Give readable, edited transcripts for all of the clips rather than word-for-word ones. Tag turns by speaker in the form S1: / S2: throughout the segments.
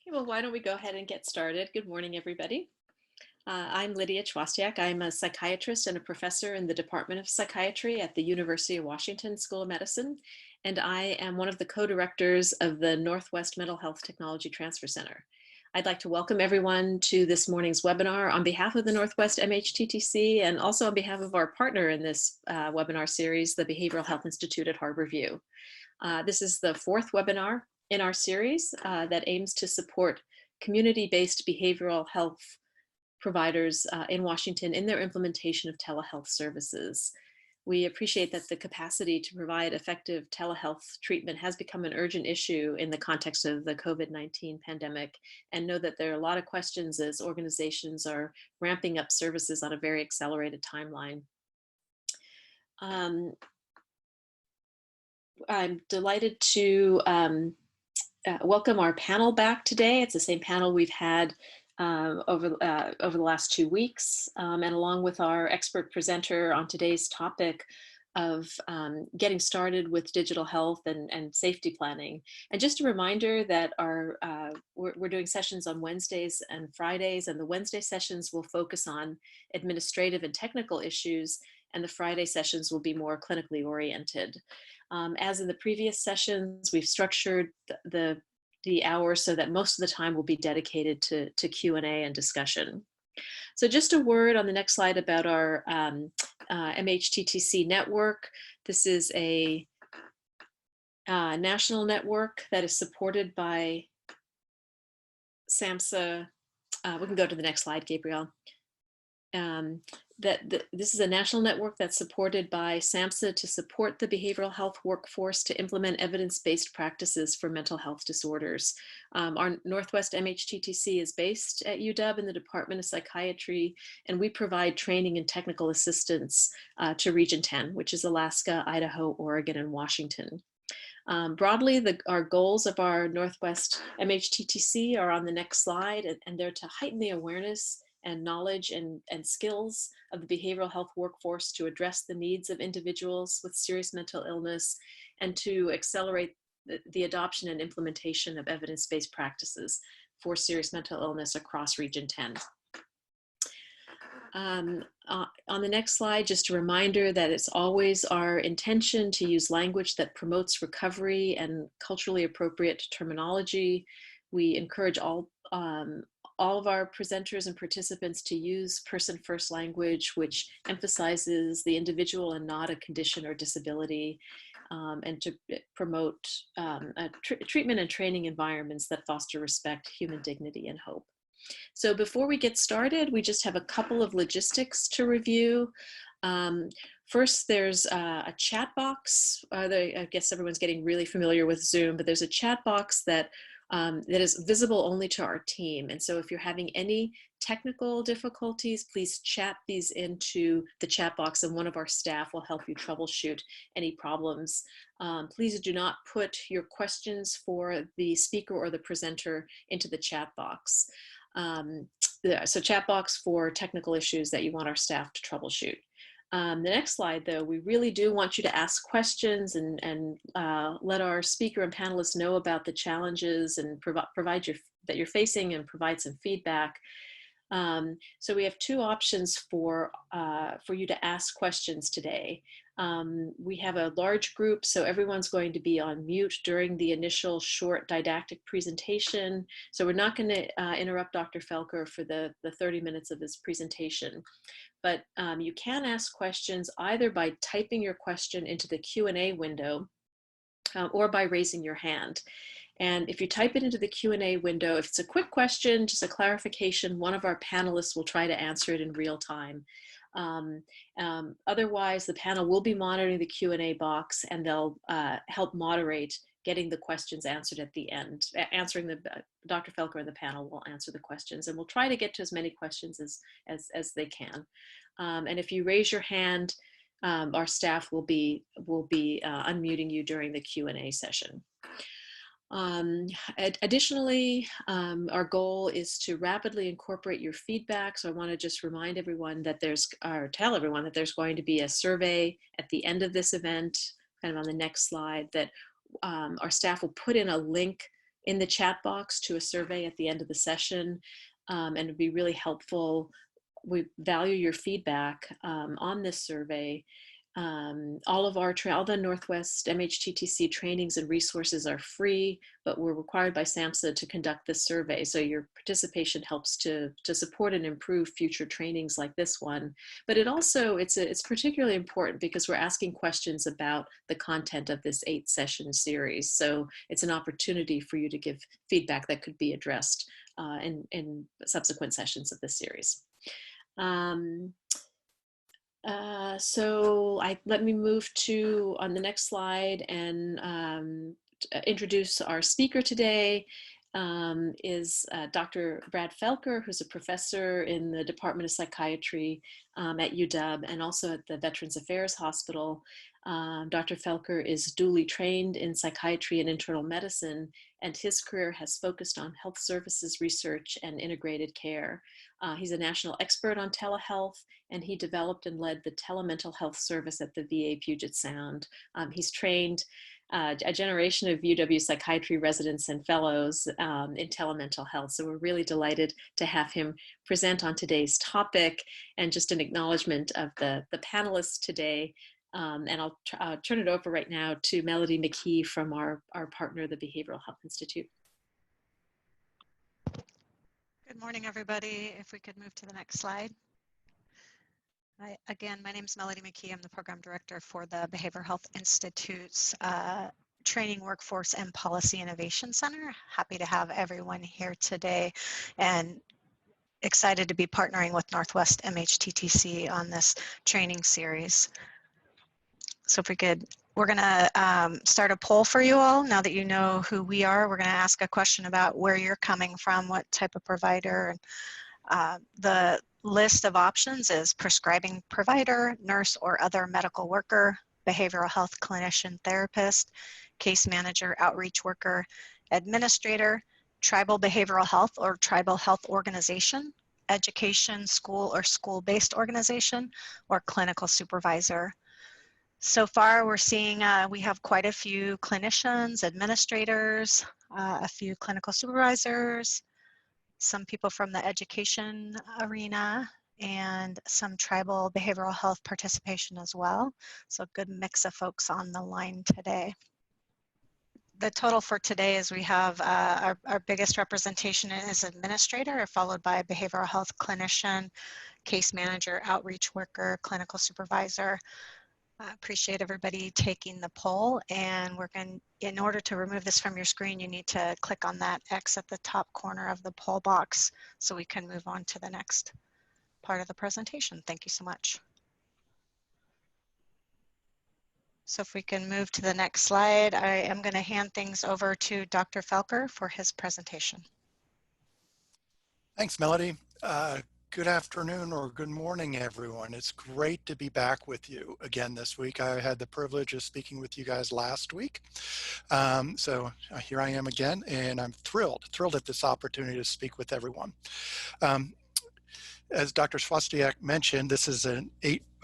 S1: Well, why don't we go ahead and get started? Good morning, everybody. I'm Lydia Chwastiak. I'm a psychiatrist and a professor in the Department of Psychiatry at the University of Washington School of Medicine, and I am one of the co-directors of the Northwest Mental Health Technology Transfer Center. I'd like to welcome everyone to this morning's webinar on behalf of the Northwest MHTTC and also on behalf of our partner in this webinar series, the Behavioral Health Institute at Harborview. This is the fourth webinar in our series that aims to support community-based behavioral health providers in Washington in their implementation of telehealth services. We appreciate that the capacity to provide effective telehealth treatment has become an urgent issue in the context of the COVID-19 pandemic, and know that there are a lot of questions as organizations are ramping up services on a very accelerated timeline. I'm delighted to welcome our panel back today. It's the same panel we've had over the last 2 weeks, and along with our expert presenter on today's topic of getting started with digital health and safety planning. And just a reminder that we're doing sessions on Wednesdays and Fridays, and the Wednesday sessions will focus on administrative and technical issues, and the Friday sessions will be more clinically oriented. As in the previous sessions, we've structured the hour so that most of the time will be dedicated to Q&A and discussion. So just a word on the next slide about our MHTTC network. This is a national network that is supported by SAMHSA. We can go to the next slide, Gabrielle. This is a national network that's supported by SAMHSA to support the behavioral health workforce to implement evidence-based practices for mental health disorders. Our Northwest MHTTC is based at UW in the Department of Psychiatry, and we provide training and technical assistance to Region 10, which is Alaska, Idaho, Oregon, and Washington. Broadly, our goals of our Northwest MHTTC are on the next slide, and they're to heighten the awareness and knowledge and skills of the behavioral health workforce to address the needs of individuals with serious mental illness, and to accelerate the adoption and implementation of evidence-based practices for serious mental illness across Region 10. On the next slide, just a reminder that it's always our intention to use language that promotes recovery and culturally appropriate terminology. We encourage all of our presenters and participants to use person-first language, which emphasizes the individual and not a condition or disability, and to promote treatment and training environments that foster respect, human dignity, and hope. So before we get started, we just have a couple of logistics to review. First, there's a chat box. I guess everyone's getting really familiar with Zoom, but there's a chat box that is visible only to our team. And so if you're having any technical difficulties, please chat these into the chat box, and one of our staff will help you troubleshoot any problems. Please do not put your questions for the speaker or the presenter into the chat box. So chat box for technical issues that you want our staff to troubleshoot. The next slide, though, we really do want you to ask questions and let our speaker and panelists know about the challenges and provide that you're facing, and provide some feedback. So we have two options for you to ask questions today. We have a large group, so everyone's going to be on mute during the initial short didactic presentation. So we're not going to interrupt Dr. Felker for the 30 minutes of his presentation. But you can ask questions either by typing your question into the Q&A window or by raising your hand. And if you type it into the Q&A window, if it's a quick question, just a clarification, one of our panelists will try to answer it in real time. Otherwise, the panel will be monitoring the Q&A box, and they'll help moderate getting the questions answered at the end. Dr. Felker and the panel will answer the questions, and we'll try to get to as many questions as they can. And if you raise your hand, our staff will be unmuting you during the Q&A session. Additionally, our goal is to rapidly incorporate your feedback. So I want to just remind everyone that tell everyone that there's going to be a survey at the end of this event, kind of on the next slide, that our staff will put in a link in the chat box to a survey at the end of the session, and it'd be really helpful. We value your feedback on this survey. All the Northwest MHTTC trainings and resources are free, but we're required by SAMHSA to conduct this survey. So your participation helps to support and improve future trainings like this one. But it's particularly important because we're asking questions about the content of this 8-session series. So it's an opportunity for you to give feedback that could be addressed in subsequent sessions of this series. Let me move to on the next slide and introduce our speaker today. Is Dr. Brad Felker, who's a professor in the Department of Psychiatry at UW and also at the Veterans Affairs Hospital. Dr. Felker is duly trained in psychiatry and internal medicine, and his career has focused on health services research and integrated care. He's a national expert on telehealth, and he developed and led the telemental health service at the VA Puget Sound. He's trained a generation of UW psychiatry residents and fellows in telemental health. So we're really delighted to have him present on today's topic, and just an acknowledgement of the panelists today. And I'll turn it over right now to Melody McKee from our partner, the Behavioral Health Institute.
S2: Good morning, everybody. If we could move to the next slide. Again, my name is Melody McKee. I'm the program director for the Behavioral Health Institute's Training, Workforce, and Policy Innovation Center. Happy to have everyone here today and excited to be partnering with Northwest MHTTC on this training series. So if we could, we're going to start a poll for you all. Now that you know who we are, we're going to ask a question about where you're coming from, what type of provider. And the list of options is prescribing provider, nurse or other medical worker, behavioral health clinician, therapist, case manager, outreach worker, administrator, tribal behavioral health or tribal health organization, education, school or school-based organization, or clinical supervisor. So far, we're seeing we have quite a few clinicians, administrators, a few clinical supervisors, some people from the education arena, and some tribal behavioral health participation as well. So a good mix of folks on the line today. The total for today is we have our biggest representation is administrator, followed by behavioral health clinician, case manager, outreach worker, clinical supervisor. I appreciate everybody taking the poll, and we're going, in order to remove this from your screen, you need to click on that X at the top corner of the poll box so we can move on to the next part of the presentation. Thank you so much. So if we can move to the next slide, I am going to hand things over to Dr. Felker for his presentation.
S3: Thanks, Melody. Good afternoon or good morning, everyone. It's great to be back with you again this week. I had the privilege of speaking with you guys last week. So here I am again, and I'm thrilled at this opportunity to speak with everyone. As Dr. Swastiak mentioned, this is an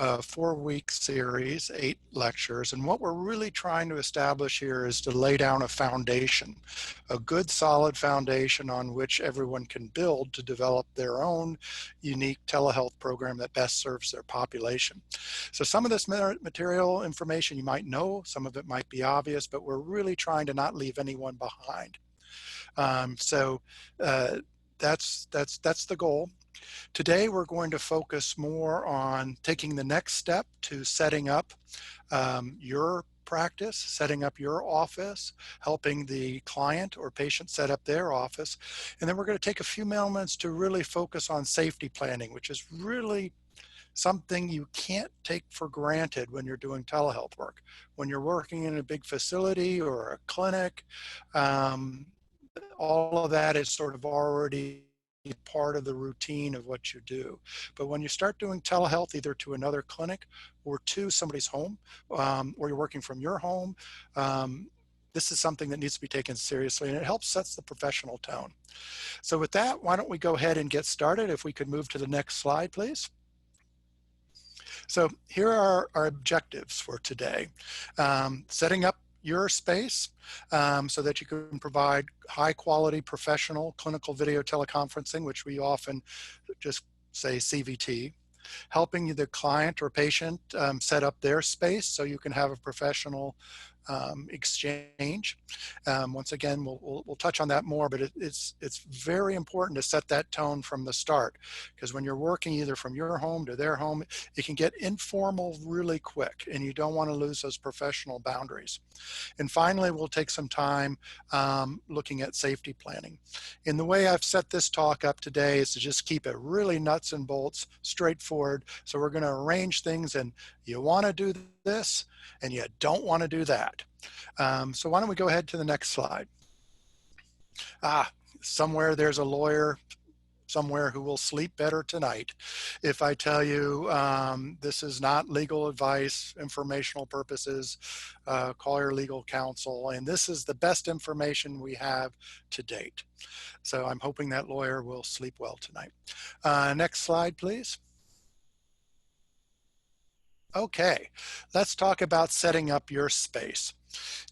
S3: 4-week series, 8 lectures, and what we're really trying to establish here is to lay down a foundation, a good solid foundation on which everyone can build to develop their own unique telehealth program that best serves their population. So some of this material information you might know, some of it might be obvious, but we're really trying to not leave anyone behind. That's the goal. Today, we're going to focus more on taking the next step to setting up your practice, setting up your office, helping the client or patient set up their office. And then we're going to take a few moments to really focus on safety planning, which is really something you can't take for granted when you're doing telehealth work. When you're working in a big facility or a clinic, all of that is sort of already part of the routine of what you do. But when you start doing telehealth, either to another clinic or to somebody's home, or you're working from your home, this is something that needs to be taken seriously, and it helps sets the professional tone. So with that, why don't we go ahead and get started? If we could move to the next slide, please. So here are our objectives for today. Setting up your space so that you can provide high quality professional clinical video teleconferencing, which we often just say CVT, helping the client or patient set up their space so you can have a professional exchange. Once again, we'll touch on that more, but it's very important to set that tone from the start, because when you're working either from your home to their home, it can get informal really quick, and you don't want to lose those professional boundaries. And finally, we'll take some time looking at safety planning. And the way I've set this talk up today is to just keep it really nuts and bolts, straightforward. So we're going to arrange things, and you want to do this and you don't want to do that. So why don't we go ahead to the next slide. Somewhere there's a lawyer somewhere who will sleep better tonight if I tell you this is not legal advice, informational purposes, call your legal counsel, and this is the best information we have to date. So I'm hoping that lawyer will sleep well tonight. Next slide, please. Okay, let's talk about setting up your space.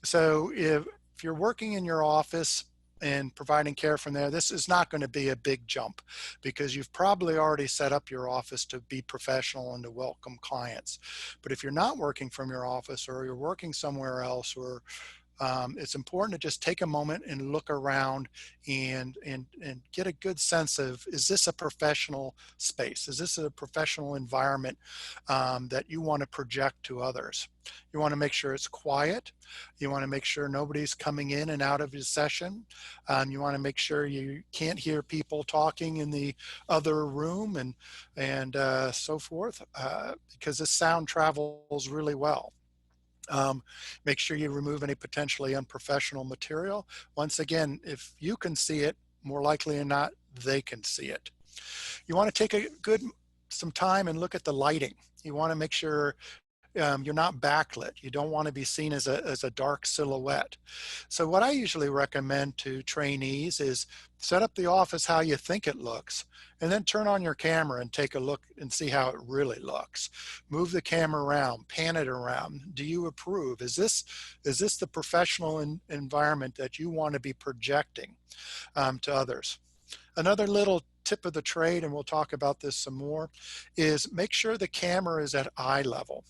S3: So if you're working in your office and providing care from there, this is not going to be a big jump because you've probably already set up your office to be professional and to welcome clients. But if you're not working from your office or you're working somewhere else, or it's important to just take a moment and look around and get a good sense of, is this a professional space? Is this a professional environment that you want to project to others? You want to make sure it's quiet. You want to make sure nobody's coming in and out of your session. You want to make sure you can't hear people talking in the other room and so forth, because the sound travels really well. Make sure you remove any potentially unprofessional material. Once again, if you can see it, more likely than not, they can see it. You want to take some time and look at the lighting. You want to make sure you're not backlit. You don't want to be seen as a dark silhouette. So what I usually recommend to trainees is set up the office how you think it looks, and then turn on your camera and take a look and see how it really looks. Move the camera around, pan it around. Do you approve? Is this the professional environment that you want to be projecting to others? Another little tip of the trade, and we'll talk about this some more, is make sure the camera is at eye level.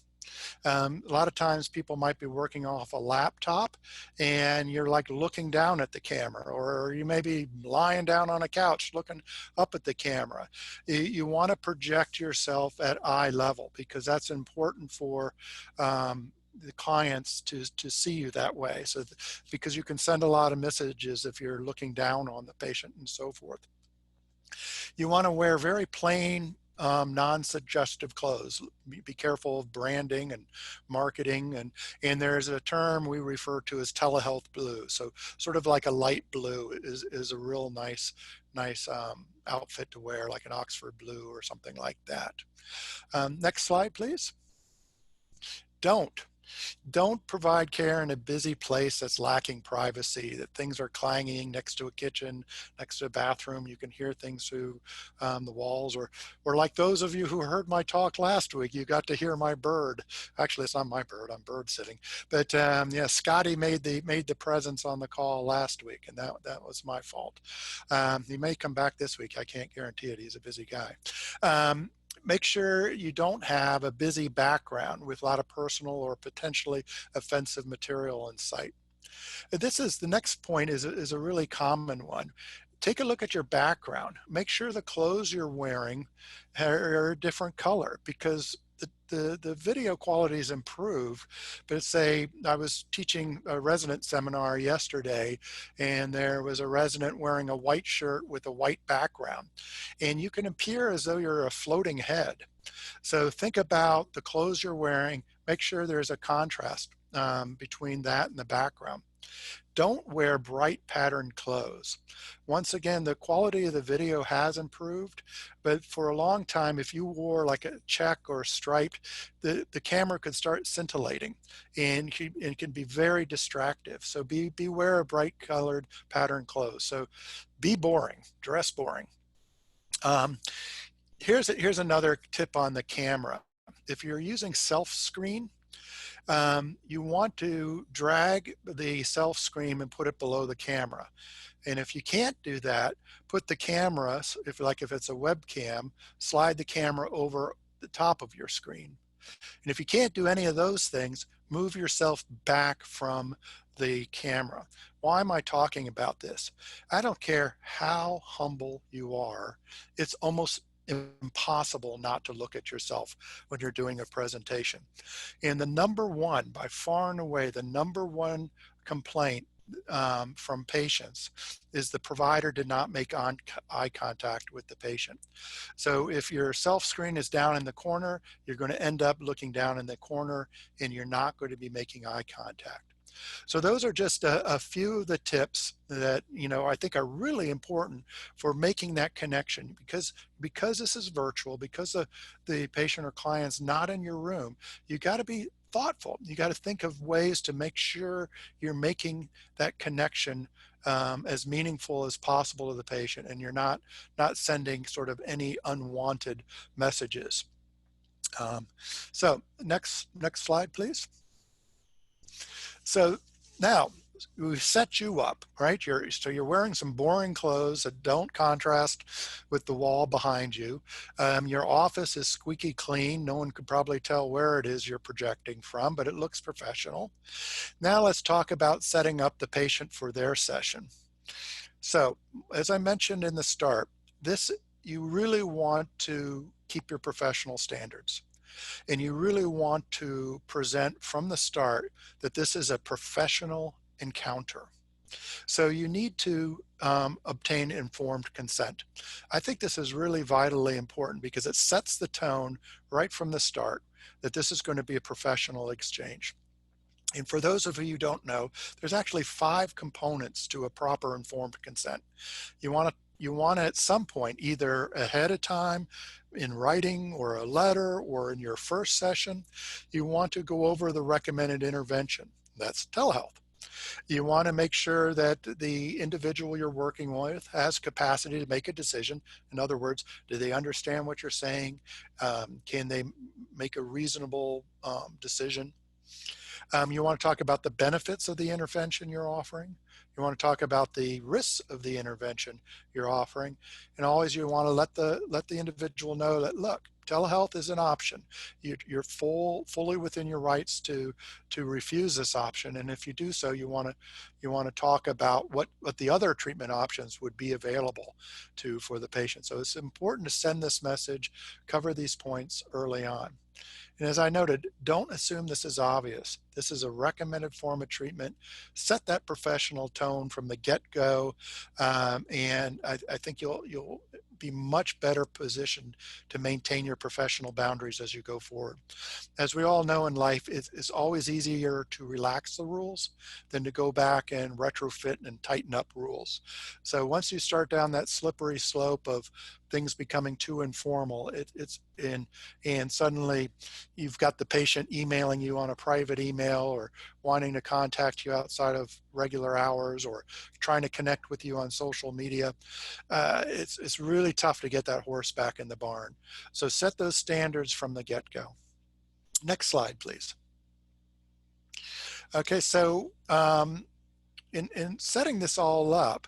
S3: A lot of times people might be working off a laptop and you're like looking down at the camera, or you may be lying down on a couch looking up at the camera. You want to project yourself at eye level because that's important for the clients to see you that way. So because you can send a lot of messages if you're looking down on the patient and so forth. You want to wear very plain, non-suggestive clothes. Be careful of branding and marketing, and there's a term we refer to as telehealth blue. So sort of like a light blue is a real nice outfit to wear, like an Oxford blue or something like that. Next slide, please. Don't provide care in a busy place that's lacking privacy, that things are clanging next to a kitchen, next to a bathroom. You can hear things through the walls, or like those of you who heard my talk last week, you got to hear my bird. Actually, it's not my bird, I'm bird sitting. But yeah, Scotty made the presence on the call last week, and that was my fault. He may come back this week. I can't guarantee it. He's a busy guy. Make sure you don't have a busy background with a lot of personal or potentially offensive material in sight. The next point is a really common one. Take a look at your background. Make sure the clothes you're wearing are a different color, because the video quality is improved. But say I was teaching a resident seminar yesterday, and there was a resident wearing a white shirt with a white background, and you can appear as though you're a floating head. So think about the clothes you're wearing. Make sure there's a contrast between that and the background. Don't wear bright patterned clothes. Once again, the quality of the video has improved, but for a long time, if you wore like a check or a stripe, the camera could start scintillating and it can be very distractive. So beware of bright colored patterned clothes. So be boring, dress boring. Here's another tip on the camera. If you're using self-screen, you want to drag the self screen and put it below the camera. And if you can't do that, put the camera, if it's a webcam, slide the camera over the top of your screen. And if you can't do any of those things, move yourself back from the camera. Why am I talking about this? I don't care how humble you are. It's almost impossible not to look at yourself when you're doing a presentation. And the number one, by far and away, the number one complaint from patients is the provider did not make eye contact with the patient. So if your self screen is down in the corner, you're going to end up looking down in the corner and you're not going to be making eye contact. So those are just a few of the tips that, I think are really important for making that connection, because this is virtual, because the patient or client's not in your room. You got to be thoughtful. You got to think of ways to make sure you're making that connection as meaningful as possible to the patient, and you're not sending sort of any unwanted messages. So next slide, please. So now we've set you up, right? So you're wearing some boring clothes that don't contrast with the wall behind you. Your office is squeaky clean. No one could probably tell where it is you're projecting from, but it looks professional. Now let's talk about setting up the patient for their session. So as I mentioned in the start, you really want to keep your professional standards. And you really want to present from the start that this is a professional encounter. So you need to obtain informed consent. I think this is really vitally important because it sets the tone right from the start that this is going to be a professional exchange. And for those of you who don't know, there's actually 5 components to a proper informed consent. You want to at some point, either ahead of time in writing or a letter or in your first session, you want to go over the recommended intervention. That's telehealth. You want to make sure that the individual you're working with has capacity to make a decision. In other words, do they understand what you're saying? Can they make a reasonable decision? You want to talk about the benefits of the intervention you're offering. You want to talk about the risks of the intervention you're offering, and always you want to let the individual know that, look, telehealth is an option. You're fully within your rights to refuse this option, and if you do so, you want to talk about what the other treatment options would be available for the patient. So it's important to send this message, cover these points early on. And as I noted, don't assume this is obvious. This is a recommended form of treatment. Set that professional tone from the get-go, and I think you'll be much better positioned to maintain your professional boundaries as you go forward. As we all know in life, it's always easier to relax the rules than to go back and retrofit and tighten up rules. So once you start down that slippery slope of things becoming too informal, and suddenly you've got the patient emailing you on a private email or wanting to contact you outside of regular hours or trying to connect with you on social media, it's really tough to get that horse back in the barn. So set those standards from the get-go. Next slide, please. Okay, so in setting this all up,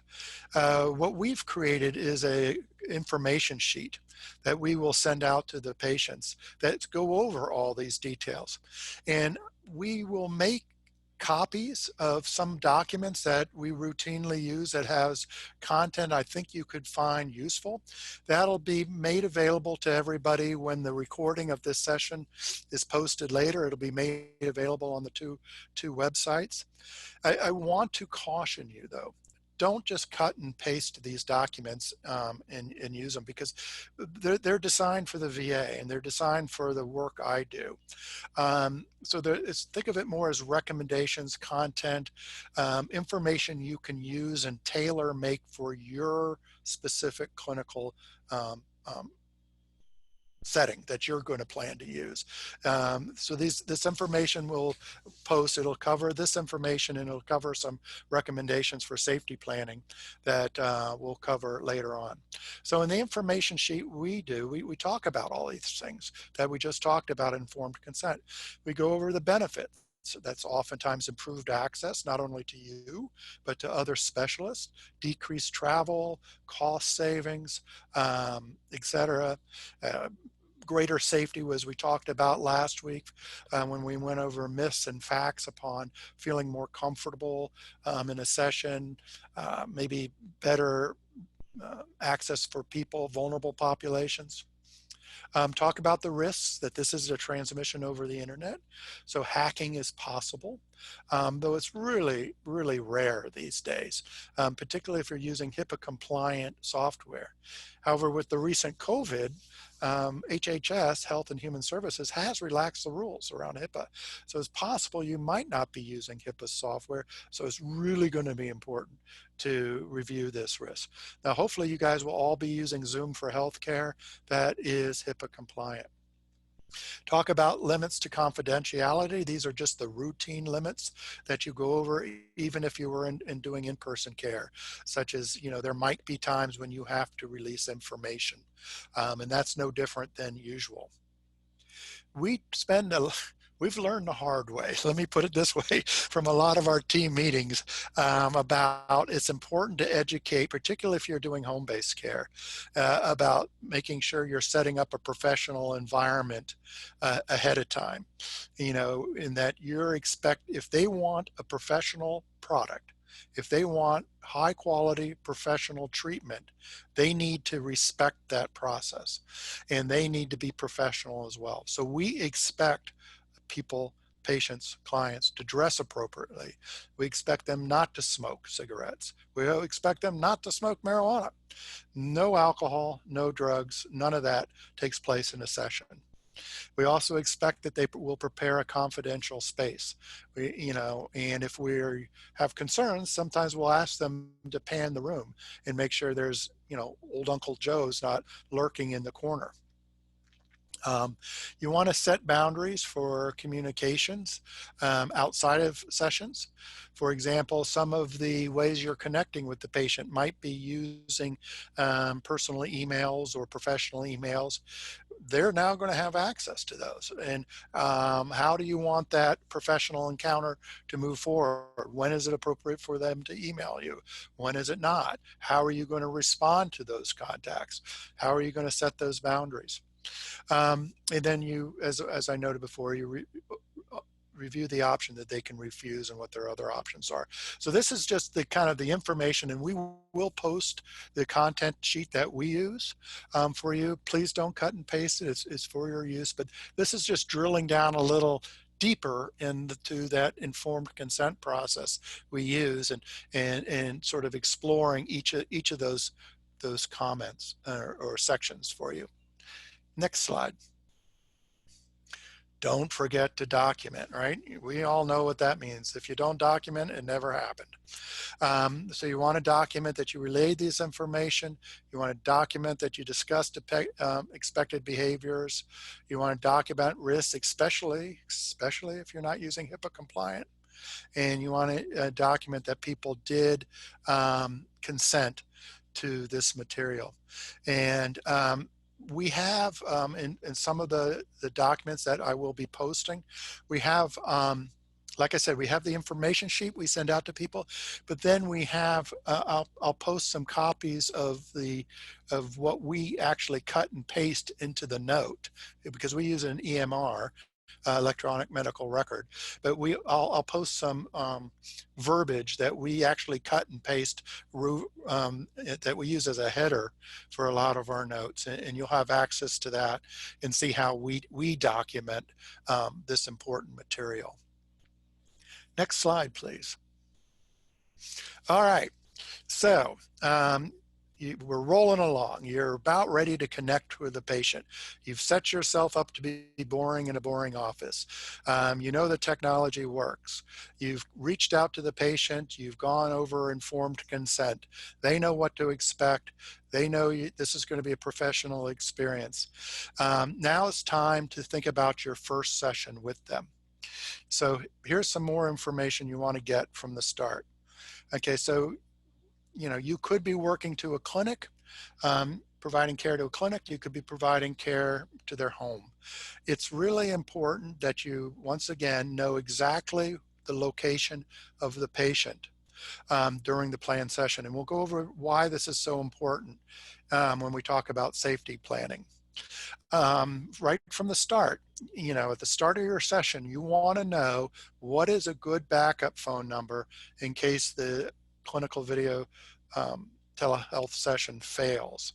S3: what we've created is a information sheet that we will send out to the patients that go over all these details. And we will make copies of some documents that we routinely use that has content I think you could find useful. That'll be made available to everybody when the recording of this session is posted later. It'll be made available on the two websites. I want to caution you though, don't just cut and paste these documents and use them, because they're designed for the VA and they're designed for the work I do. So think of it more as recommendations, content, information you can use and tailor make for your specific clinical setting that you're going to plan to use. So this information will post, it'll cover this information and it'll cover some recommendations for safety planning that we'll cover later on. So in the information sheet we talk about all these things that we just talked about, informed consent. We go over the benefits. that's oftentimes improved access, not only to you, but to other specialists, decreased travel, cost savings, et cetera. Uh, Greater safety, as we talked about last week when we went over myths and facts upon feeling more comfortable in a session, maybe better access for people, vulnerable populations. Talk about the risks that this is a transmission over the internet. So hacking is possible, though it's really, really rare these days, particularly if you're using HIPAA compliant software. However, with the recent COVID, HHS, Health and Human Services, has relaxed the rules around HIPAA. So it's possible you might not be using HIPAA software. So it's really going to be important to review this risk. Now, hopefully you guys will all be using Zoom for Healthcare that is HIPAA compliant. Talk about limits to confidentiality. These are just the routine limits that you go over even if you were doing in-person care, such as, there might be times when you have to release information, and that's no different than usual. We've learned the hard way, let me put it this way, from a lot of our team meetings about it's important to educate, particularly if you're doing home-based care, about making sure you're setting up a professional environment ahead of time. In that if they want a professional product, if they want high quality professional treatment, they need to respect that process and they need to be professional as well. So we expect people, patients, clients to dress appropriately. We expect them not to smoke cigarettes. We expect them not to smoke marijuana. No alcohol, no drugs, none of that takes place in a session. We also expect that they will prepare a confidential space. And if we have concerns, sometimes we'll ask them to pan the room and make sure there's, old Uncle Joe's not lurking in the corner. You want to set boundaries for communications outside of sessions. For example, some of the ways you're connecting with the patient might be using personal emails or professional emails. They're now going to have access to those. And how do you want that professional encounter to move forward? When is it appropriate for them to email you? When is it not? How are you going to respond to those contacts? How are you going to set those boundaries? And then you, as I noted before, you review the option that they can refuse and what their other options are. So this is just the kind of the information, and we will post the content sheet that we use for you. Please don't cut and paste it. It's for your use, but this is just drilling down a little deeper into that informed consent process we use and sort of exploring each of those comments or sections for you. Next slide. Don't forget to document, right? We all know what that means. If you don't document, it never happened. So you want to document that you relayed this information. You want to document that you discussed expected behaviors. You want to document risks, especially if you're not using HIPAA compliant. And you want to document that people did consent to this material. And we have in some of the documents that I will be posting, we have, like I said, we have the information sheet we send out to people, but then we have, I'll post some copies of what we actually cut and paste into the note, because we use an EMR, electronic medical record, but I'll post some verbiage that we actually cut and paste that we use as a header for a lot of our notes, and you'll have access to that and see how we document this important material. Next slide, please. All right, so we're rolling along. You're about ready to connect with the patient. You've set yourself up to be boring in a boring office. You know the technology works. You've reached out to the patient. You've gone over informed consent. They know what to expect. They know this is going to be a professional experience. Now it's time to think about your first session with them. So here's some more information you want to get from the start. Okay, so you could be working to a clinic. providing care to a clinic, you could be providing care to their home. It's really important that you, once again, know exactly the location of the patient during the planned session. And we'll go over why this is so important when we talk about safety planning. Right from the start, at the start of your session, you want to know what is a good backup phone number in case the clinical video telehealth session fails.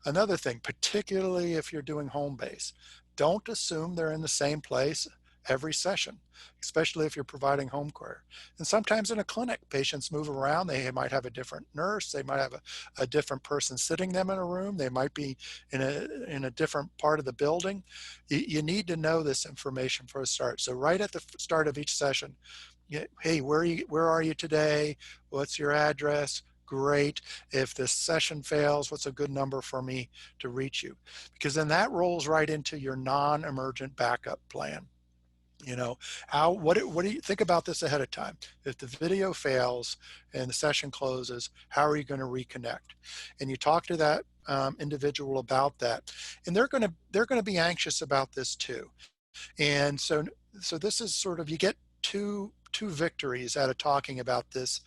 S3: Another thing, particularly if you're doing home base, don't assume they're in the same place every session, especially if you're providing home care. And sometimes in a clinic, patients move around. They might have a different nurse. They might have a different person sitting them in a room. They might be in a different part of the building. You need to know this information for a start. So right at the start of each session, hey, where are you today? What's your address? Great. If this session fails, what's a good number for me to reach you? Because then that rolls right into your non-emergent backup plan. What do you think about this ahead of time? If the video fails and the session closes, how are you going to reconnect? And you talk to that individual about that, and they're going to be anxious about this too. And so this is sort of, you get two victories out of talking about this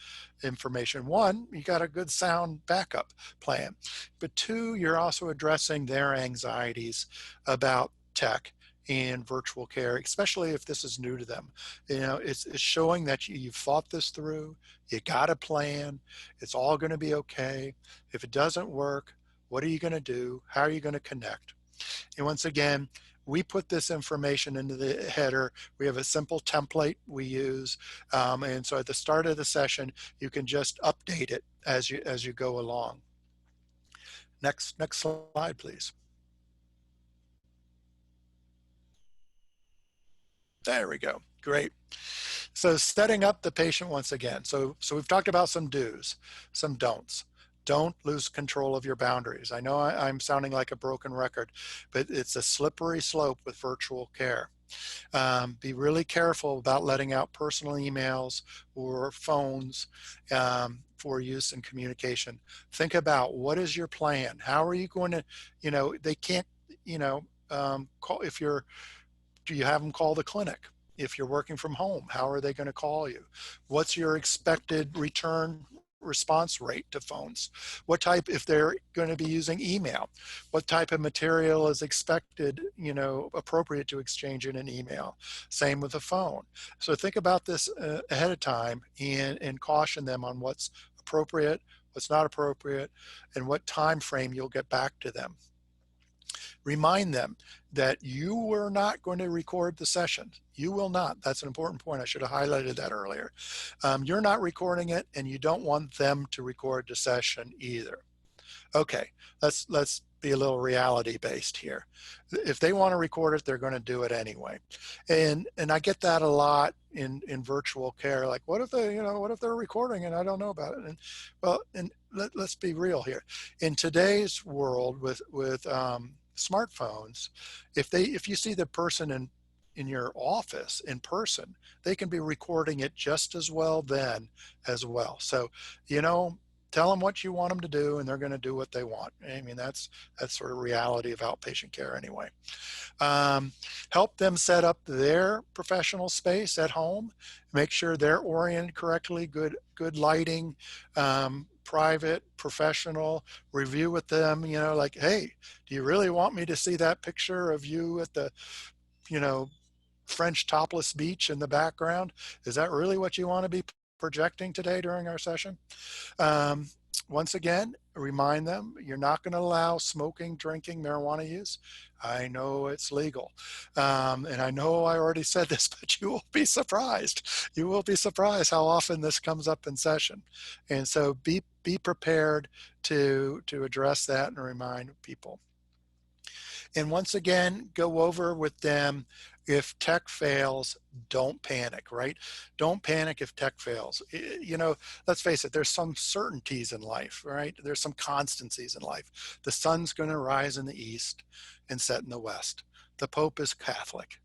S3: information. One, you got a good sound backup plan, but two, you're also addressing their anxieties about tech and virtual care, especially if this is new to them. It's showing that you've thought this through, you got a plan, it's all going to be okay. If it doesn't work, what are you going to do? How are you going to connect? And once again, we put this information into the header. We have a simple template we use. And so at the start of the session, you can just update it as you go along. Next slide, please. There we go. Great. So setting up the patient once again. So we've talked about some do's, some don'ts. Don't lose control of your boundaries. I know I'm sounding like a broken record, but it's a slippery slope with virtual care. Be really careful about letting out personal emails or phones for use in communication. Think about, what is your plan? How are you going to, they can't, call, do you have them call the clinic? If you're working from home, how are they going to call you? What's your expected return response rate to phones? What type, if they're going to be using email, what type of material is expected, appropriate to exchange in an email? Same with the phone. So think about this ahead of time and caution them on what's appropriate, what's not appropriate, and what time frame you'll get back to them. Remind them that you were not going to record the session. You will not. That's an important point. I should have highlighted that earlier. You're not recording it, and you don't want them to record the session either. Okay, let's be a little reality based here. If they want to record it, they're going to do it anyway. And I get that a lot in virtual care. Like, what if they're recording and I don't know about it? And let's be real here. In today's world with smartphones, if you see the person in your office in person, they can be recording it just as well then as well. So, tell them what you want them to do, and they're going to do what they want. I mean, that's sort of reality of outpatient care anyway. Help them set up their professional space at home. Make sure they're oriented correctly, good lighting, private, professional. Review with them, like, hey, do you really want me to see that picture of you at the, French topless beach in the background? Is that really what you want to be projecting today during our session? Once again, remind them, you're not going to allow smoking, drinking, marijuana use. I know it's legal. And I know I already said this, but you will be surprised. You will be surprised how often this comes up in session. And so be prepared to address that and remind people. And once again, go over with them, if tech fails, don't panic, right? Don't panic if tech fails. Let's face it, there's some certainties in life, right? There's some constancies in life. The sun's going to rise in the east and set in the west. The Pope is Catholic.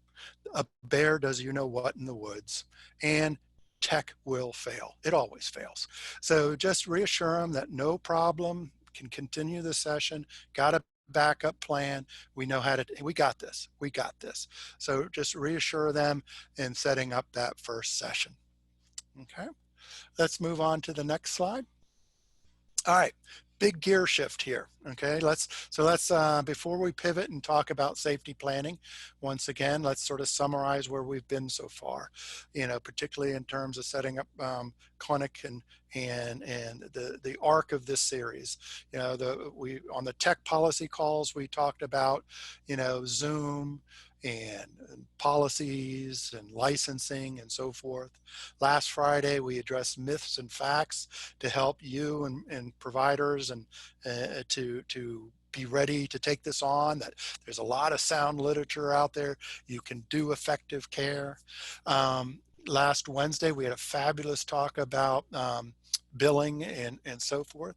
S3: A bear does what in the woods. And tech will fail. It always fails. So just reassure them that no problem. can continue the session, got a backup plan. We know how to, we got this, we got this. So just reassure them in setting up that first session. Okay, let's move on to the next slide. All right, big gear shift here. Okay, let's before we pivot and talk about safety planning, once again, let's sort of summarize where we've been so far. You know, particularly in terms of setting up clinic and the arc of this series. You know, we on the tech policy calls we talked about, you know, Zoom and policies and licensing and so forth. Last Friday, we addressed myths and facts to help you and providers and to be ready to take this on, that there's a lot of sound literature out there. You can do effective care. Last Wednesday, we had a fabulous talk about billing and so forth.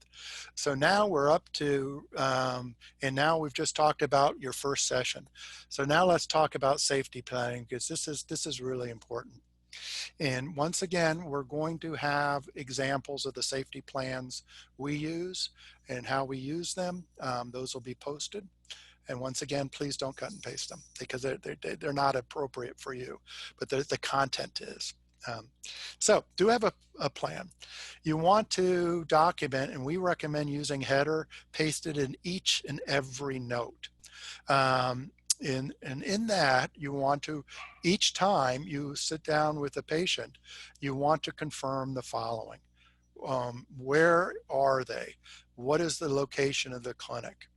S3: So now we're up to, and now we've just talked about your first session. So now let's talk about safety planning, because this is really important. And once again, we're going to have examples of the safety plans we use and how we use them. Those will be posted. And once again, please don't cut and paste them, because they're not appropriate for you, but the content is. So do have a plan. You want to document, and we recommend using header pasted in each and every note. In that, you want to, each time you sit down with a patient, you want to confirm the following. Where are they? What is the location of the clinic?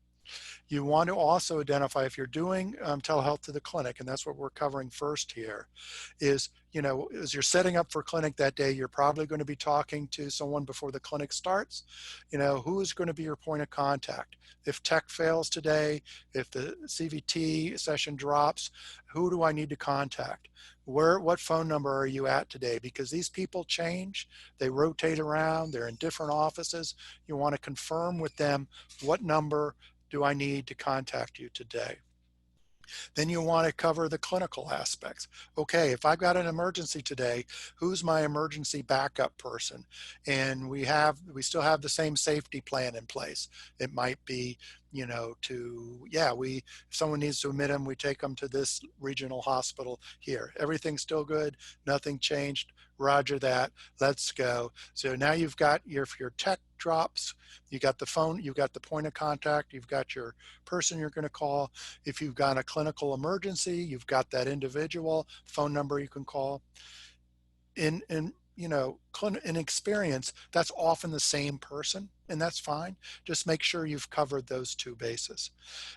S3: You want to also identify, if you're doing telehealth to the clinic, and that's what we're covering first here, is, you know, as you're setting up for clinic that day, you're probably going to be talking to someone before the clinic starts. You know, who is going to be your point of contact? If tech fails today, if the CVT session drops, who do I need to contact? What phone number are you at today? Because these people change, they rotate around, they're in different offices. You want to confirm with them, what number do I need to contact you today? Then you want to cover the clinical aspects. Okay, if I've got an emergency today, who's my emergency backup person? And we still have the same safety plan in place. It might be, you know, if someone needs to admit them, we take them to this regional hospital here. Everything's still good, nothing changed. Roger that, let's go. So now you've got if your tech drops, you got the phone, you've got the point of contact, you've got your person you're going to call. If you've got a clinical emergency, you've got that individual phone number you can call. In experience, that's often the same person, and that's fine. Just make sure you've covered those two bases.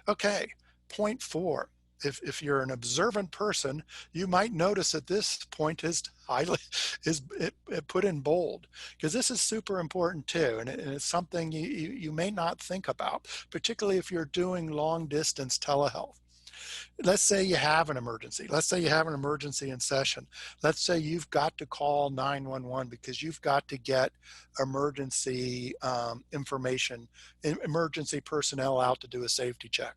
S3: Okay, point 4. If you're an observant person, you might notice that this point is put in bold, because this is super important too, and it's something you may not think about, particularly if you're doing long distance telehealth. Let's say you have an emergency. Let's say you have an emergency in session. Let's say you've got to call 911 because you've got to get emergency information, emergency personnel out to do a safety check.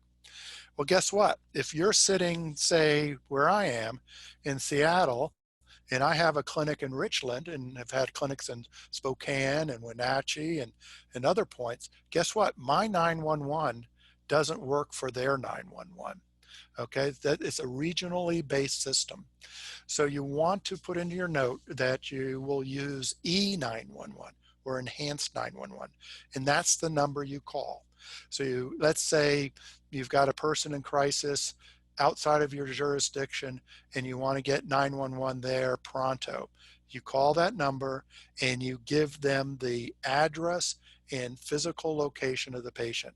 S3: Well, guess what? If you're sitting, say, where I am in Seattle, and I have a clinic in Richland and have had clinics in Spokane and Wenatchee and other points, guess what? My 911 doesn't work for their 911. Okay, that is a regionally based system. So you want to put into your note that you will use E911 or enhanced 911, and that's the number you call. So let's say you've got a person in crisis outside of your jurisdiction and you want to get 911 there pronto. You call that number and you give them the address and physical location of the patient.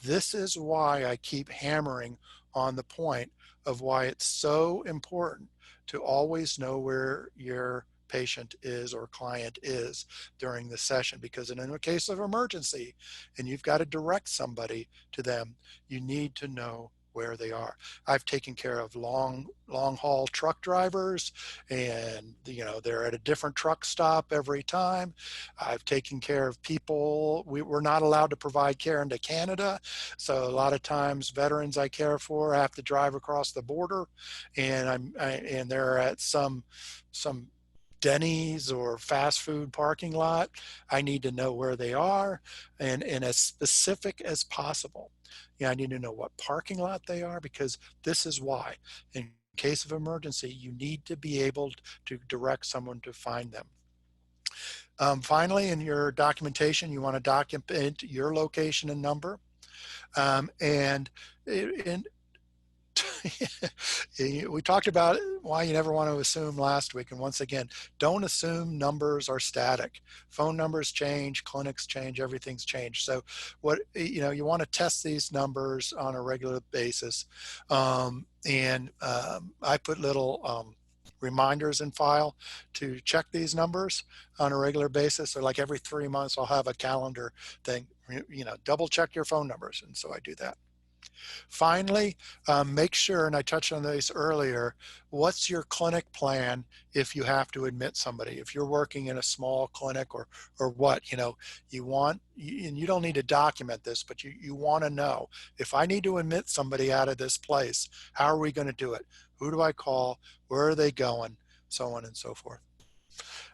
S3: This is why I keep hammering on the point of why it's so important to always know where your patient is or client is during the session, because in a case of emergency and you've got to direct somebody to them, you need to know where they are. I've taken care of long haul truck drivers, and they're at a different truck stop every time. I've taken care of people. We're not allowed to provide care into Canada, so a lot of times veterans I care for have to drive across the border, and they're at some Denny's or fast food parking lot, I need to know where they are and as specific as possible. Yeah, I need to know what parking lot they are, because this is why. In case of emergency, you need to be able to direct someone to find them. Finally, in your documentation, you want to document your location and number. And we talked about why you never want to assume last week. And once again, don't assume numbers are static. Phone numbers change, clinics change, everything's changed. So you want to test these numbers on a regular basis. I put little reminders in file to check these numbers on a regular basis. So like every 3 months, I'll have a calendar thing, double check your phone numbers. And so I do that. Finally, make sure, and I touched on this earlier, what's your clinic plan if you have to admit somebody? If you're working in a small clinic or what, you want, and you don't need to document this, but you want to know, if I need to admit somebody out of this place, how are we going to do it? Who do I call? Where are they going? So on and so forth.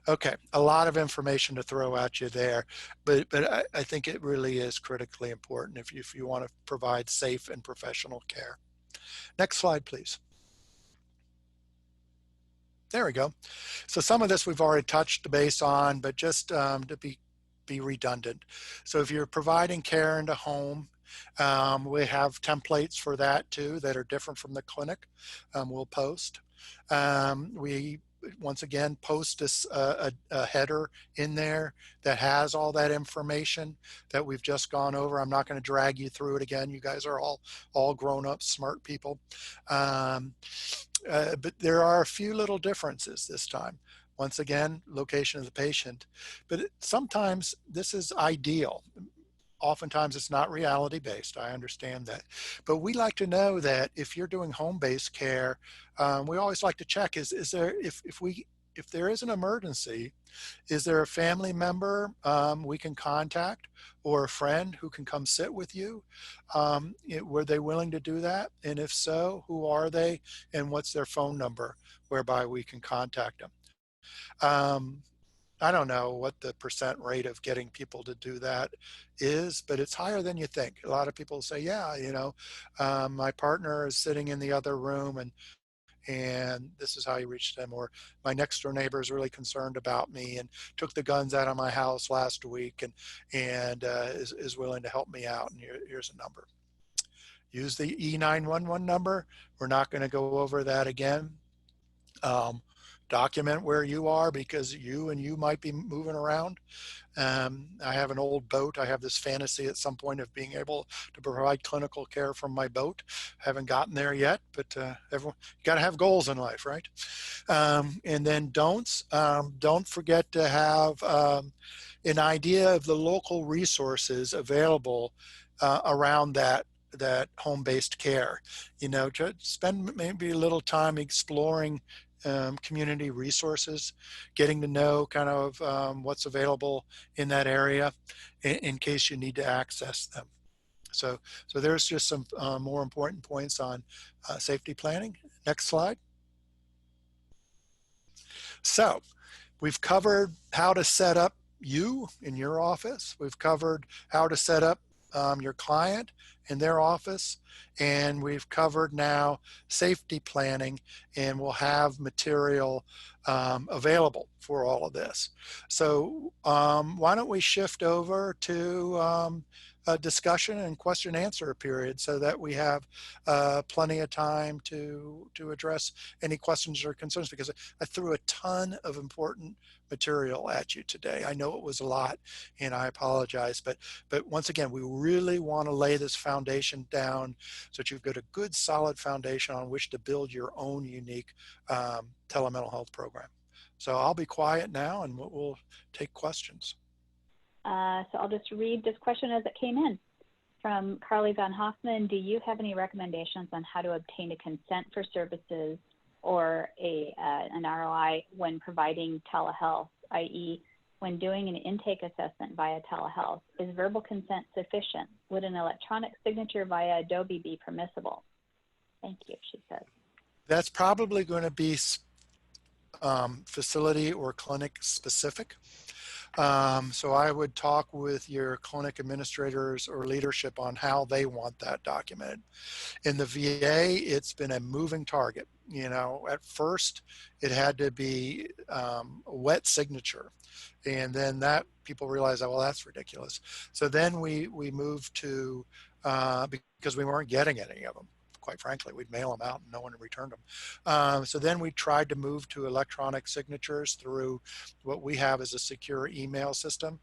S3: Okay, a lot of information to throw at you there, but I think it really is critically important if you want to provide safe and professional care. Next slide, please. There we go. So some of this we've already touched base on, but just to be redundant. So if you're providing care in the home, we have templates for that too that are different from the clinic. We'll post. We once again post a header in there that has all that information that we've just gone over. I'm not going to drag you through it again. You guys are all grown up, smart people. But there are a few little differences this time. Once again, location of the patient. But sometimes this is ideal. Oftentimes it's not reality based. I understand that. But we like to know that if you're doing home-based care, we always like to check, is there, if there is an emergency, is there a family member we can contact, or a friend who can come sit with you? Were they willing to do that? And if so, who are they? And what's their phone number whereby we can contact them? I don't know what the percent rate of getting people to do that is, but it's higher than you think. A lot of people say, yeah, my partner is sitting in the other room and this is how you reach them. Or my next door neighbor is really concerned about me and took the guns out of my house last week and is willing to help me out. And here's a number. Use the E911 number. We're not going to go over that again. Document where you are, because you might be moving around. I have an old boat. I have this fantasy at some point of being able to provide clinical care from my boat. Haven't gotten there yet, but everyone, you got to have goals in life, right? And then don'ts. Don't forget to have an idea of the local resources available around that home-based care. Just spend maybe a little time exploring community resources, getting to know kind of what's available in that area in case you need to access them. So there's just some more important points on safety planning. Next slide. So we've covered how to set up you in your office. We've covered how to set up your client in their office, and we've covered now safety planning, and we'll have material available for all of this. So why don't we shift over to a discussion and question and answer period so that we have plenty of time to address any questions or concerns, because I threw a ton of important material at you today. I know it was a lot and I apologize, but once again, we really want to lay this foundation down so that you've got a good solid foundation on which to build your own unique telemental health program. So I'll be quiet now and we'll take questions.
S4: So I'll just read this question as it came in from Carly Van Hoffman. Do you have any recommendations on how to obtain a consent for services or an ROI when providing telehealth, i.e. when doing an intake assessment via telehealth? Is verbal consent sufficient? Would an electronic signature via Adobe be permissible? Thank you, she says.
S3: That's probably going to be facility or clinic specific. So I would talk with your clinic administrators or leadership on how they want that documented. In the VA, it's been a moving target. You know, at first it had to be a wet signature. And then that people realized, oh, well, that's ridiculous. So then we moved to, because we weren't getting any of them. Quite frankly, we'd mail them out and no one returned them. So then we tried to move to electronic signatures through what we have as a secure email system.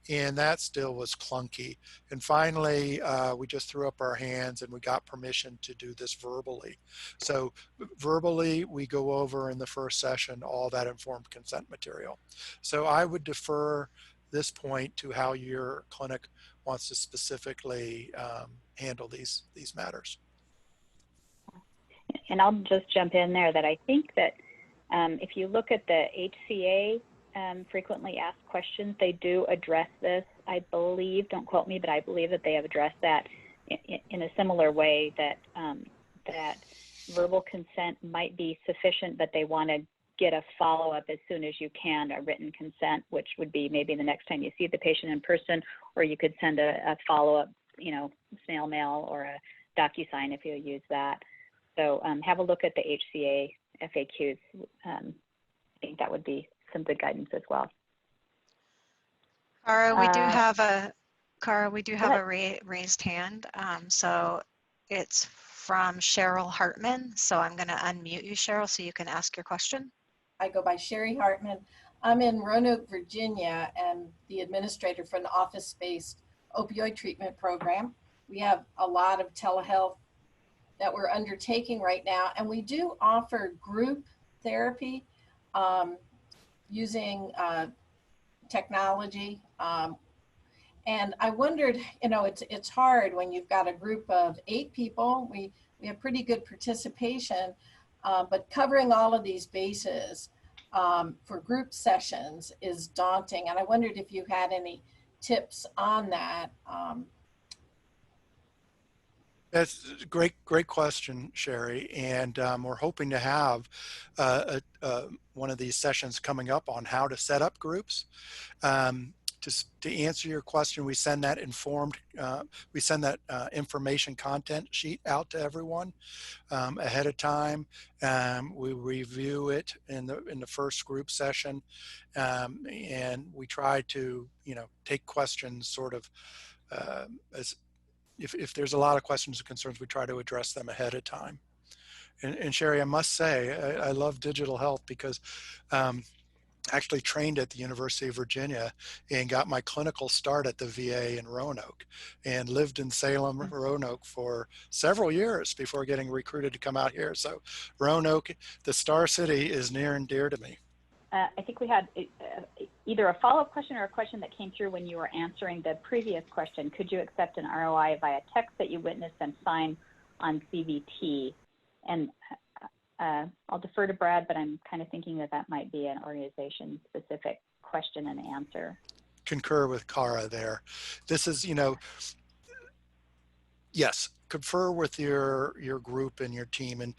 S3: And that still was clunky. And finally, we just threw up our hands and we got permission to do this verbally. So verbally, we go over in the first session all that informed consent material. So I would defer this point to how your clinic wants to specifically handle these matters.
S4: And I'll just jump in there that I think that if you look at the HCA frequently asked questions, they do address this. I believe, don't quote me, but I believe that they have addressed that in a similar way, that that verbal consent might be sufficient, but they want to get a follow-up as soon as you can, a written consent, which would be maybe the next time you see the patient in person, or you could send a follow-up, you know, snail mail or a DocuSign if you use that. So have a look at the HCA FAQs. I think that would be some good guidance as well.
S2: Cara, we do have a raised hand. So it's from Cheryl Hartman. So I'm going to unmute you, Cheryl, so you can ask your question.
S5: I go by Sherry Hartman. I'm in Roanoke, Virginia, and the administrator for the office-based opioid treatment program. We have a lot of telehealth that we're undertaking right now, and we do offer group therapy using technology. And I wondered, you know, it's hard when you've got a group of 8 people. We have pretty good participation, but covering all of these bases for group sessions is daunting. And I wondered if you had any tips on that.
S3: That's a great question, Sherry. And we're hoping to have one of these sessions coming up on how to set up groups. To answer your question, we send that information content sheet out to everyone ahead of time. We review it in the first group session, and we try to, you know, take questions sort of as if there's a lot of questions and concerns, we try to address them ahead of time. And Sherry, I must say, I love digital health because actually trained at the University of Virginia and got my clinical start at the VA in Roanoke, and lived in Salem, Roanoke for several years before getting recruited to come out here. So Roanoke, the Star City, is near and dear to me.
S4: I think we had either a follow-up question or a question that came through when you were answering the previous question. Could you accept an ROI via text that you witnessed and sign on CVT? And I'll defer to Brad, but I'm kind of thinking that that might be an organization-specific question and answer.
S3: Concur with Cara there. This is, you know, yes, confer with your group and your team. And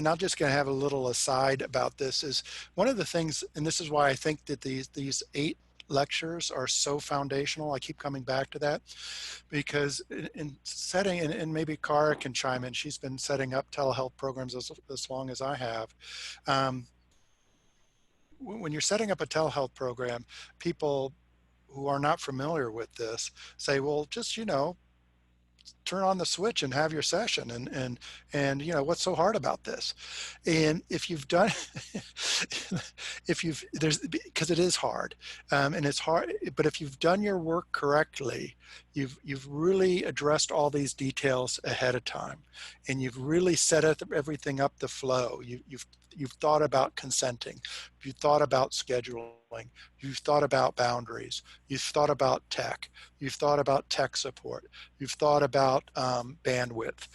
S3: I'm just going to have a little aside about this. Is one of the things, and this is why I think that these 8 lectures are so foundational. I keep coming back to that because in setting, and maybe Cara can chime in, she's been setting up telehealth programs as long as I have. When you're setting up a telehealth program, people who are not familiar with this say, well, just, you know, turn on the switch and have your session, and you know, what's so hard about this? And if you've done because it is hard, and it's hard, but if you've done your work correctly, you've really addressed all these details ahead of time, and you've really set everything up the flow. You've thought about consenting, you've thought about scheduling, you've thought about boundaries, you've thought about tech, you've thought about tech support, you've thought about bandwidth,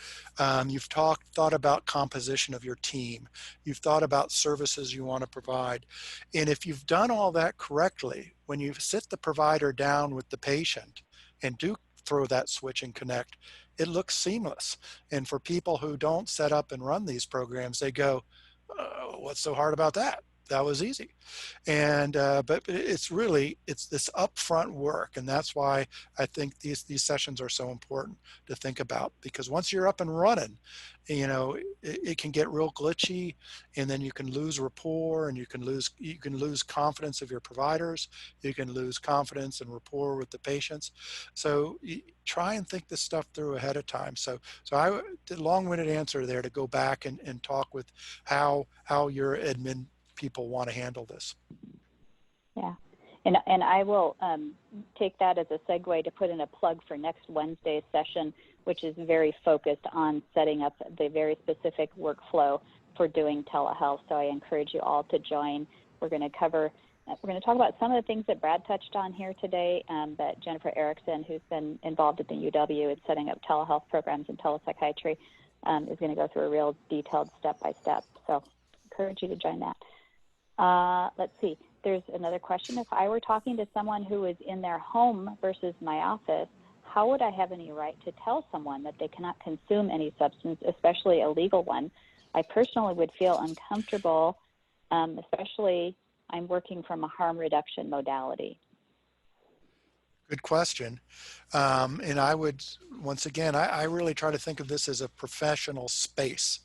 S3: you've thought about composition of your team, you've thought about services you want to provide. And if you've done all that correctly, when you sit the provider down with the patient and do throw that switch and connect, it looks seamless. And for people who don't set up and run these programs, they go, what's so hard about that? that was easy. And but it's really, it's this upfront work, and that's why I think these sessions are so important to think about, because once you're up and running, you know, it can get real glitchy, and then you can lose rapport, and you can lose confidence of your providers, you can lose confidence and rapport with the patients. So try and think this stuff through ahead of time. So I did a long-winded answer there to go back and talk with how your admin people want to handle this.
S4: Yeah, and I will take that as a segue to put in a plug for next Wednesday's session, which is very focused on setting up the very specific workflow for doing telehealth. So I encourage you all to join. We're going to talk about some of the things that Brad touched on here today, but Jennifer Erickson, who's been involved at the UW in setting up telehealth programs and telepsychiatry, is going to go through a real detailed step-by-step. So encourage you to join that. Let's see. There's another question. If I were talking to someone who is in their home versus my office, how would I have any right to tell someone that they cannot consume any substance, especially a legal one? I personally would feel uncomfortable, especially I'm working from a harm reduction modality.
S3: Good question. And I would, once again, I really try to think of this as a professional space.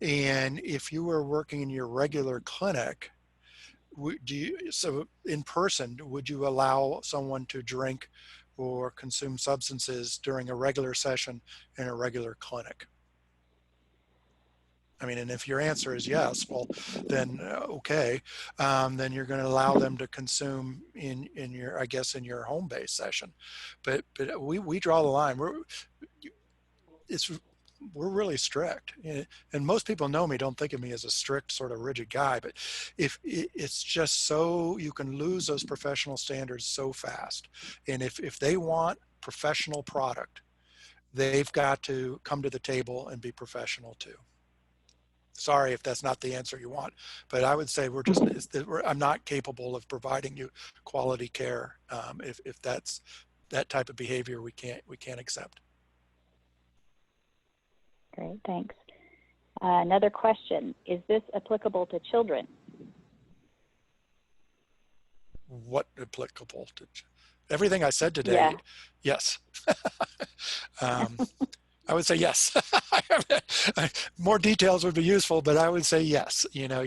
S3: And if you were working in your regular clinic, so in person, would you allow someone to drink or consume substances during a regular session in a regular clinic? I mean, and if your answer is yes, well, then okay, then you're going to allow them to consume in your, I guess, in your home-based session. But we draw the line. We're really strict, and most people know me, don't think of me as a strict sort of rigid guy, but if it's just so you can lose those professional standards so fast. And if they want professional product, they've got to come to the table and be professional too. Sorry if that's not the answer you want, but I would say I'm not capable of providing you quality care if that's that type of behavior we can't accept.
S4: Great, thanks. Another question, is this applicable to children?
S3: What applicable to? Everything I said today,
S4: yeah.
S3: Yes. I would say yes. More details would be useful, but I would say yes. You know,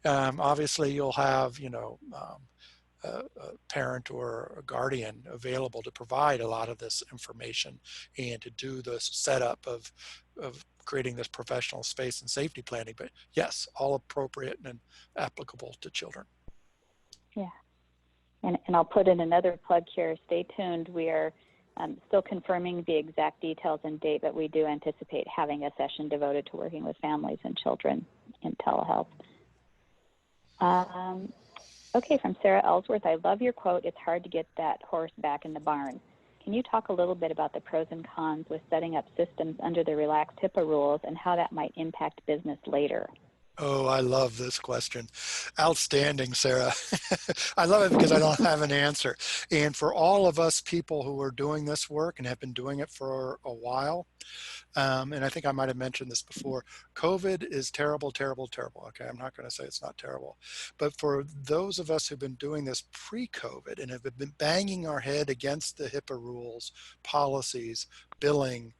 S3: obviously you'll have, a parent or a guardian available to provide a lot of this information and to do the setup of creating this professional space and safety planning. But yes, all appropriate and applicable to children.
S4: Yeah, and I'll put in another plug here. Stay tuned. We are still confirming the exact details and date, but we do anticipate having a session devoted to working with families and children in telehealth. Okay, from Sarah Ellsworth, I love your quote, "It's hard to get that horse back in the barn." Can you talk a little bit about the pros and cons with setting up systems under the relaxed HIPAA rules and how that might impact business later?
S3: Oh, I love this question. Outstanding, Sarah. I love it because I don't have an answer. And for all of us people who are doing this work and have been doing it for a while, and I think I might have mentioned this before, COVID is terrible, terrible, terrible. Okay, I'm not going to say it's not terrible. But for those of us who've been doing this pre-COVID and have been banging our head against the HIPAA rules, policies, billing,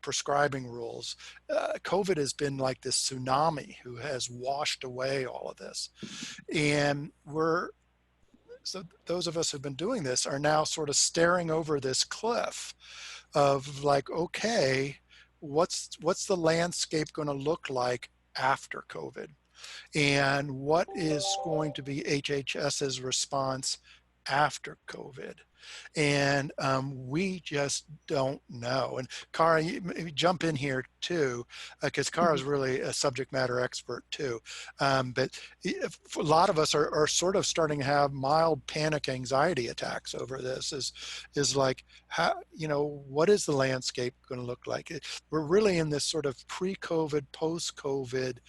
S3: prescribing rules, COVID has been like this tsunami who has washed away all of this. And so those of us who've been doing this are now sort of staring over this cliff of like, okay, what's the landscape going to look like after COVID? And what is going to be HHS's response after COVID? And we just don't know. And Cara, you maybe jump in here too, because Cara is really a subject matter expert too. But a lot of us are sort of starting to have mild panic anxiety attacks over this. Is like, how, what is the landscape going to look like? We're really in this sort of pre-COVID, post-COVID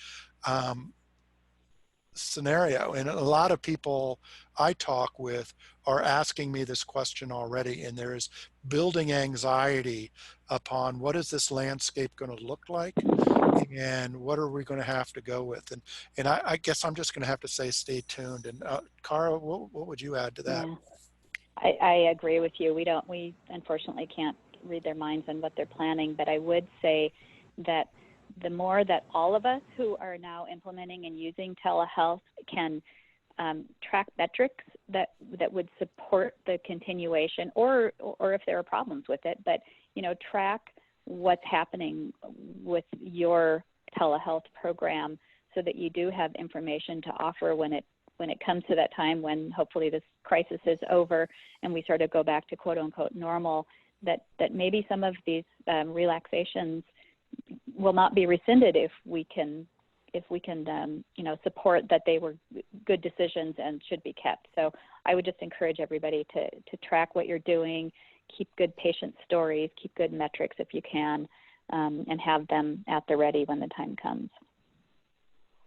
S3: scenario. And a lot of people I talk with are asking me this question already, and there is building anxiety upon what is this landscape going to look like, and what are we going to have to go with. And I guess I'm just going to have to say stay tuned. And Cara, what would you add to that?
S4: Yeah, I agree with you. We unfortunately can't read their minds on what they're planning, but I would say that the more that all of us who are now implementing and using telehealth can track metrics that would support the continuation, or if there are problems with it, but track what's happening with your telehealth program, so that you do have information to offer when it comes to that time when hopefully this crisis is over and we sort of go back to quote unquote normal, that maybe some of these relaxations will not be rescinded if we can support that they were good decisions and should be kept. So I would just encourage everybody to track what you're doing, keep good patient stories, keep good metrics if you can, and have them at the ready when the time comes.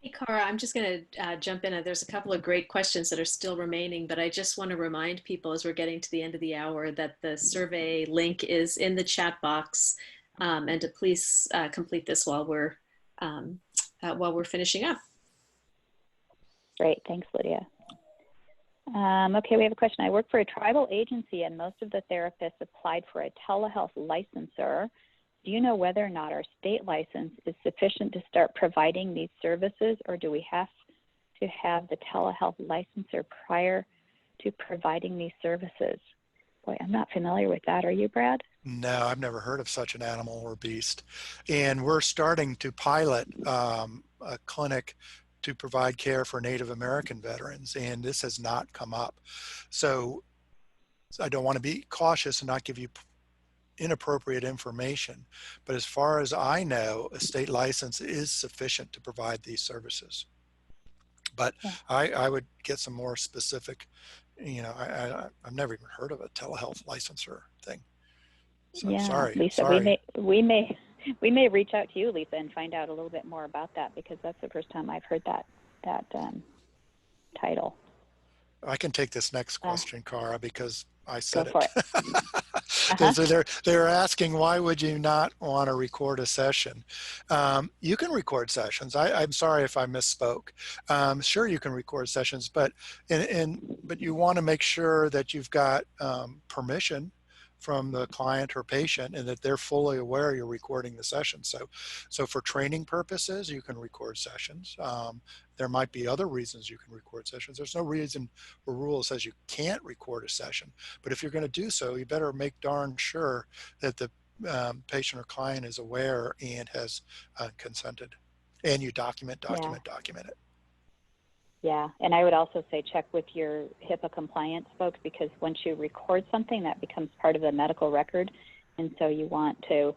S1: Hey, Cara, I'm just going to jump in. There's a couple of great questions that are still remaining, but I just want to remind people as we're getting to the end of the hour that the survey link is in the chat box, and to please complete this while we're finishing up.
S4: Great, thanks, Lydia. Okay, we have a question. I work for a tribal agency and most of the therapists applied for a telehealth licensure. Do you know whether or not our state license is sufficient to start providing these services, or do we have to have the telehealth licensure prior to providing these services? Boy, I'm not familiar with that. Are you, Brad?
S3: No, I've never heard of such an animal or beast. And we're starting to pilot a clinic to provide care for Native American veterans, and this has not come up. So I don't want to be cautious and not give you inappropriate information, but as far as I know, a state license is sufficient to provide these services. But yeah. I would get some more specific, I've never even heard of a telehealth licensure thing. So
S4: yeah,
S3: sorry.
S4: Lisa,
S3: sorry.
S4: we may reach out to you, Lisa, and find out a little bit more about that, because that's the first time I've heard that title.
S3: I can take this next question, Cara, because I said
S4: Go for
S3: it. They're asking, why would you not want to record a session? You can record sessions. I'm sorry if I misspoke. Sure, you can record sessions, but you want to make sure that you've got permission from the client or patient, and that they're fully aware you're recording the session. So for training purposes, you can record sessions. There might be other reasons you can record sessions. There's no reason or rule that says you can't record a session, but if you're going to do so, you better make darn sure that the patient or client is aware and has consented, and you document it.
S4: Yeah, and I would also say check with your HIPAA compliance folks, because once you record something, that becomes part of the medical record, and so you want to,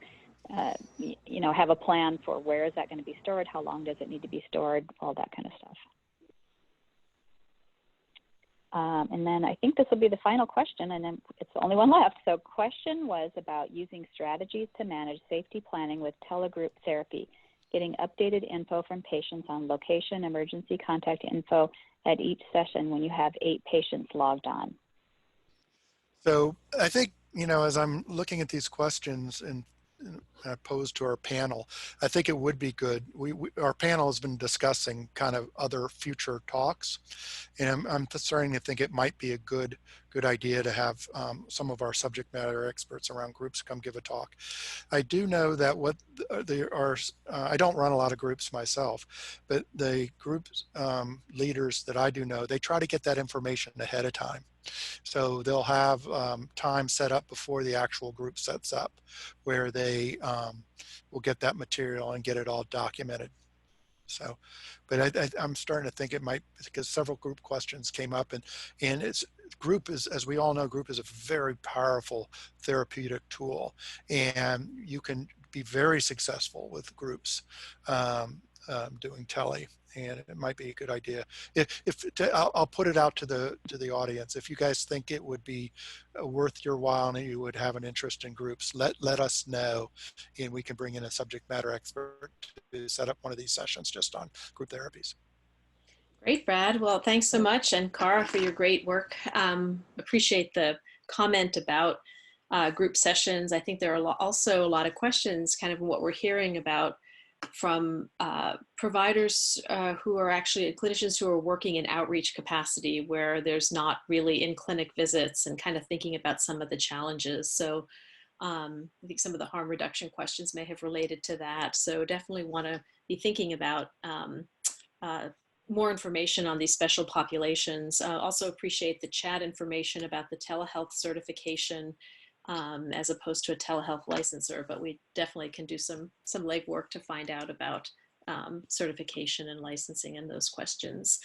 S4: have a plan for where is that going to be stored, how long does it need to be stored, all that kind of stuff. And then I think this will be the final question, and then it's the only one left. So question was about using strategies to manage safety planning with telegroup therapy, getting updated info from patients on location, emergency contact info at each session when you have 8 patients logged on.
S3: So I think, as I'm looking at these questions and posed to our panel, I think it would be good. Our panel has been discussing kind of other future talks, and I'm starting to think it might be a good idea to have some of our subject matter experts around groups come give a talk. I do know that I don't run a lot of groups myself, but the group leaders that I do know, they try to get that information ahead of time. So they'll have time set up before the actual group sets up, where they will get that material and get it all documented. So, but I'm starting to think it might, because several group questions came up, and group is, as we all know, group is a very powerful therapeutic tool, and you can be very successful with groups doing tele. And it might be a good idea. I'll put it out to the audience. If you guys think it would be worth your while and you would have an interest in groups, let us know, and we can bring in a subject matter expert to set up one of these sessions just on group therapies.
S1: Great, Brad. Well, thanks so much. And Cara, for your great work. Appreciate the comment about group sessions. I think there are also a lot of questions, kind of what we're hearing about from providers who are actually clinicians who are working in outreach capacity, where there's not really in-clinic visits, and kind of thinking about some of the challenges. So I think some of the harm reduction questions may have related to that. So definitely want to be thinking about more information on these special populations. Also appreciate the chat information about the telehealth certification as opposed to a telehealth licensor, but we definitely can do some legwork to find out about certification and licensing and those questions.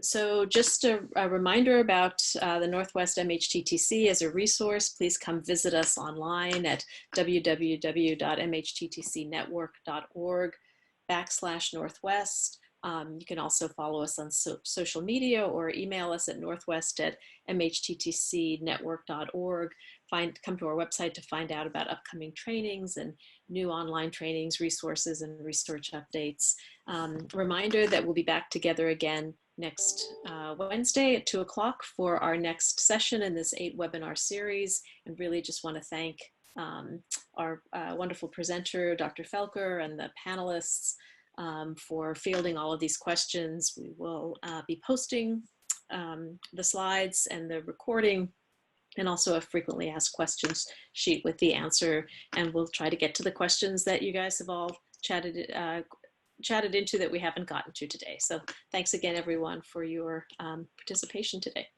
S1: So just a reminder about the Northwest MHTTC as a resource. Please come visit us online at www.mhttcnetwork.org/Northwest. You can also follow us on social media or email us at northwest@mhttcnetwork.org. Come to our website to find out about upcoming trainings and new online trainings, resources, and research updates. Reminder that we'll be back together again next Wednesday at 2 o'clock for our next session in this 8-webinar series. And really just want to thank our wonderful presenter, Dr. Felker, and the panelists for fielding all of these questions. We will be posting the slides and the recording, and also a frequently asked questions sheet with the answer. And we'll try to get to the questions that you guys have all chatted into that we haven't gotten to today. So thanks again, everyone, for your participation today.